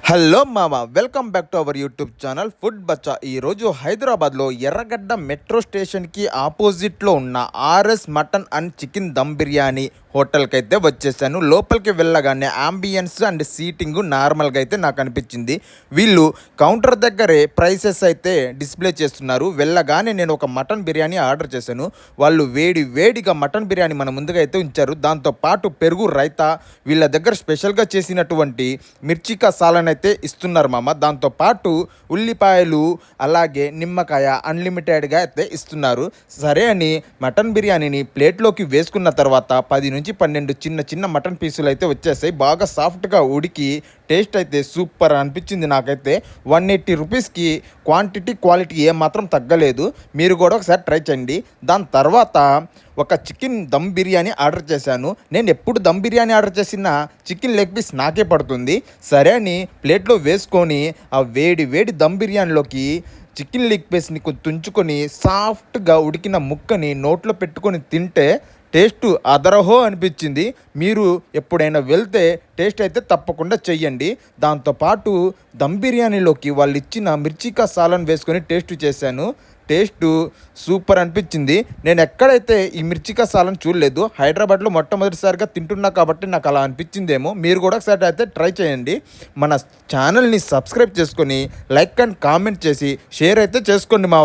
Hello మామ, welcome back to our YouTube channel food Bachcha. ఈరోజు హైదరాబాద్లో ఎర్రగడ్డ మెట్రో స్టేషన్కి ఆపోజిట్లో ఉన్న RS mutton and chicken dum biryani హోటల్కి అయితే వచ్చేసాను. లోపలికి వెళ్ళగానే అంబియన్స్ అండ్ సీటింగ్ నార్మల్గా అయితే నాకు అనిపించింది. వీళ్ళు కౌంటర్ దగ్గరే ప్రైసెస్ అయితే డిస్ప్లే చేస్తున్నారు. వెళ్ళగానే నేను ఒక మటన్ బిర్యానీ ఆర్డర్ చేశాను. వాళ్ళు వేడిగా మటన్ బిర్యానీ మన ముందుగా అయితే ఉంచారు. దాంతోపాటు పెరుగు రైతా, వీళ్ళ దగ్గర స్పెషల్గా చేసినటువంటి మిర్చికా సాలన్ అయితే ఇస్తున్నారు మామ. దాంతోపాటు ఉల్లిపాయలు అలాగే నిమ్మకాయ అన్లిమిటెడ్గా అయితే ఇస్తున్నారు. సరే అని మటన్ బిర్యానీని ప్లేట్లోకి వేసుకున్న తర్వాత 10 నుంచి 12 చిన్న మటన్ పీసులు అయితే వచ్చేసాయి. బాగా సాఫ్ట్గా ఉడికి టేస్ట్ అయితే సూపర్ అనిపించింది నాకైతే. 180 రూపీస్కి క్వాంటిటీ క్వాలిటీ ఏమాత్రం తగ్గలేదు. మీరు కూడా ఒకసారి ట్రై చేయండి. దాని తర్వాత ఒక చికెన్ దమ్ బిర్యానీ ఆర్డర్ చేశాను. నేను ఎప్పుడు దమ్ బిర్యానీ ఆర్డర్ చేసిన చికెన్ లెగ్ పీస్ నాకే పడుతుంది. సరే అని ప్లేట్లో వేసుకొని ఆ వేడి దమ్ బిర్యానీలోకి చికెన్ లెగ్ పీస్ని కొంచెం తుంచుకొని సాఫ్ట్గా ఉడికిన ముక్కని నోట్లో పెట్టుకొని తింటే టేస్ట్ అదరహో అనిపించింది. మీరు ఎప్పుడైనా వెళ్తే టేస్ట్ అయితే తప్పకుండా చెయ్యండి. దాంతోపాటు దమ్ బిర్యానీలోకి వాళ్ళు ఇచ్చిన మిర్చికా సాలన్ వేసుకొని టేస్ట్ చేశాను. టేస్ట్ సూపర్ అనిపించింది. నేను ఎక్కడైతే ఈ మిర్చికా సాలన్ చూడలేదు. హైదరాబాద్లో మొట్టమొదటిసారిగా తింటున్నా కాబట్టి నాకు అలా అనిపించిందేమో. మీరు కూడా ఒకసారి అయితే ట్రై చేయండి. మన ఛానల్ని సబ్స్క్రైబ్ చేసుకొని లైక్ అండ్ కామెంట్ చేసి షేర్ అయితే చేసుకోండి మా